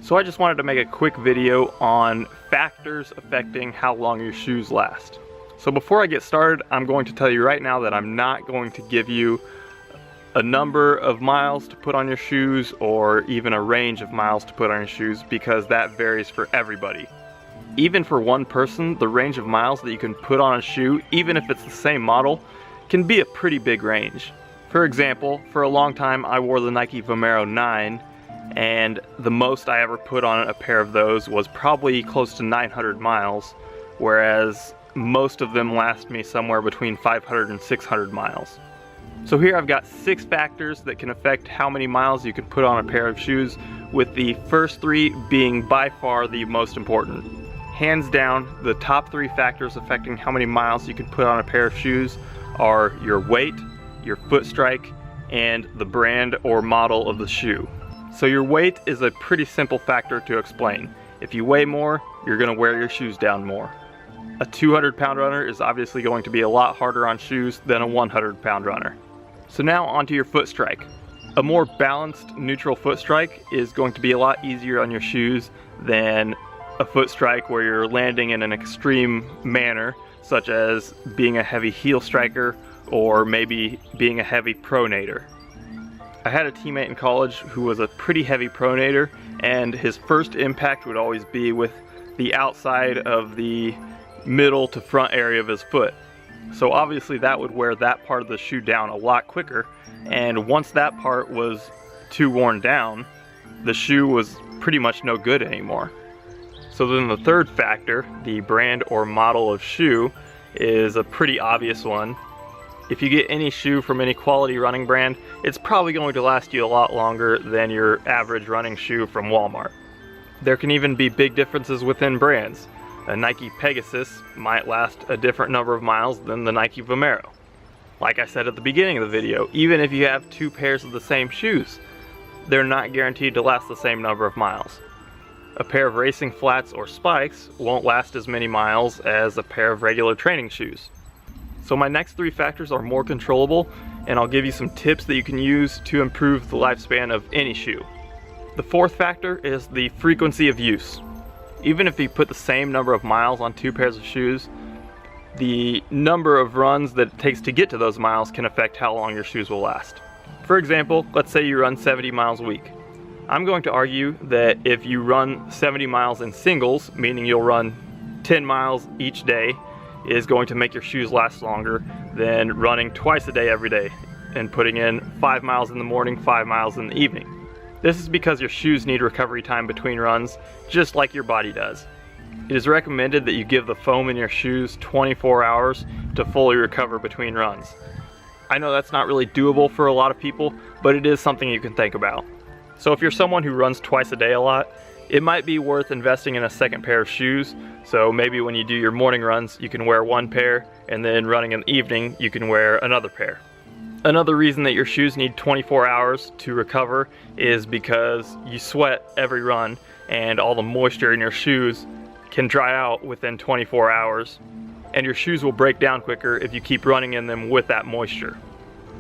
So I just wanted to make a quick video on factors affecting how long your shoes last. So before I get started, I'm going to tell you right now that I'm not going to give you a number of miles to put on your shoes or even a range of miles to put on your shoes, because that varies for everybody. Even for one person, the range of miles that you can put on a shoe, even if it's the same model, can be a pretty big range. For example, for a long time I wore the Nike Vomero 9, and the most I ever put on a pair of those was probably close to 900 miles, whereas most of them last me somewhere between 500 and 600 miles. So here I've got 6 factors that can affect how many miles you can put on a pair of shoes, with the first 3 being by far the most important. Hands down, the top 3 factors affecting how many miles you can put on a pair of shoes are your weight, your foot strike, and the brand or model of the shoe. So your weight is a pretty simple factor to explain. If you weigh more, you're going to wear your shoes down more. A 200-pound runner is obviously going to be a lot harder on shoes than a 100-pound runner. So now onto your foot strike. A more balanced neutral foot strike is going to be a lot easier on your shoes than a foot strike where you're landing in an extreme manner, such as being a heavy heel striker or maybe being a heavy pronator. I had a teammate in college who was a pretty heavy pronator, and his first impact would always be with the outside of the middle to front area of his foot. So obviously that would wear that part of the shoe down a lot quicker, and once that part was too worn down, the shoe was pretty much no good anymore. So then the third factor, the brand or model of shoe, is a pretty obvious one. If you get any shoe from any quality running brand, it's probably going to last you a lot longer than your average running shoe from Walmart. There can even be big differences within brands. A Nike Pegasus might last a different number of miles than the Nike Vomero. Like I said at the beginning of the video, even if you have 2 pairs of the same shoes, they're not guaranteed to last the same number of miles. A pair of racing flats or spikes won't last as many miles as a pair of regular training shoes. So my next 3 factors are more controllable, and I'll give you some tips that you can use to improve the lifespan of any shoe. The 4th factor is the frequency of use. Even if you put the same number of miles on 2 pairs of shoes, the number of runs that it takes to get to those miles can affect how long your shoes will last. For example, let's say you run 70 miles a week. I'm going to argue that if you run 70 miles in singles, meaning you'll run 10 miles each day, is going to make your shoes last longer than running twice a day every day and putting in 5 miles in the morning, 5 miles in the evening. This is because your shoes need recovery time between runs, just like your body does. It is recommended that you give the foam in your shoes 24 hours to fully recover between runs. I know that's not really doable for a lot of people, but it is something you can think about. So if you're someone who runs twice a day a lot, it might be worth investing in a second pair of shoes. So maybe when you do your morning runs, you can wear 1 pair, and then running in the evening, you can wear another pair. Another reason that your shoes need 24 hours to recover is because you sweat every run, and all the moisture in your shoes can dry out within 24 hours, and your shoes will break down quicker if you keep running in them with that moisture.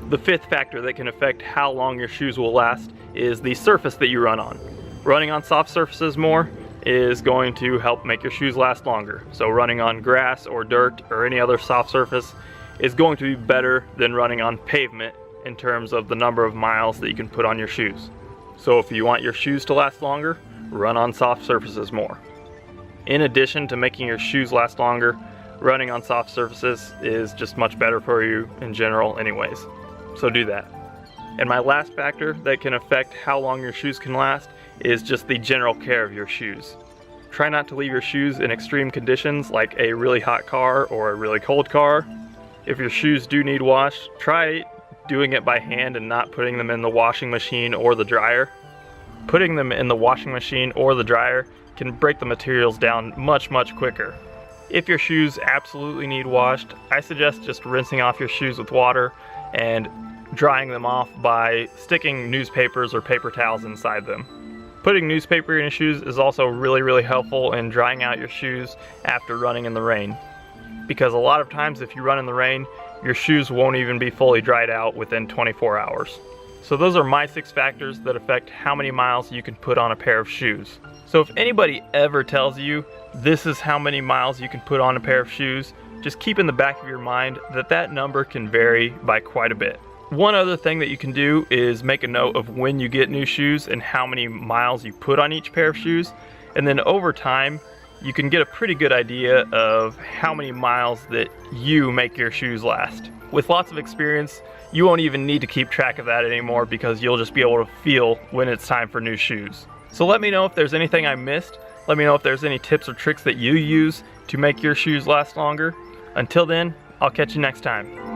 The 5th factor that can affect how long your shoes will last is the surface that you run on. Running on soft surfaces more is going to help make your shoes last longer. So running on grass or dirt or any other soft surface is going to be better than running on pavement in terms of the number of miles that you can put on your shoes. So if you want your shoes to last longer, run on soft surfaces more. In addition to making your shoes last longer, running on soft surfaces is just much better for you in general anyways. So do that. And my last factor that can affect how long your shoes can last is just the general care of your shoes. Try not to leave your shoes in extreme conditions like a really hot car or a really cold car. If your shoes do need washed, try doing it by hand and not putting them in the washing machine or the dryer. Putting them in the washing machine or the dryer can break the materials down much quicker. If your shoes absolutely need washed, I suggest just rinsing off your shoes with water and drying them off by sticking newspapers or paper towels inside them. Putting newspaper in your shoes is also really helpful in drying out your shoes after running in the rain. Because a lot of times if you run in the rain, your shoes won't even be fully dried out within 24 hours. So those are my 6 factors that affect how many miles you can put on a pair of shoes. So if anybody ever tells you this is how many miles you can put on a pair of shoes, just keep in the back of your mind that that number can vary by quite a bit. One other thing that you can do is make a note of when you get new shoes and how many miles you put on each pair of shoes. And then over time, you can get a pretty good idea of how many miles that you make your shoes last. With lots of experience, you won't even need to keep track of that anymore because you'll just be able to feel when it's time for new shoes. So let me know if there's anything I missed. Let me know if there's any tips or tricks that you use to make your shoes last longer. Until then, I'll catch you next time.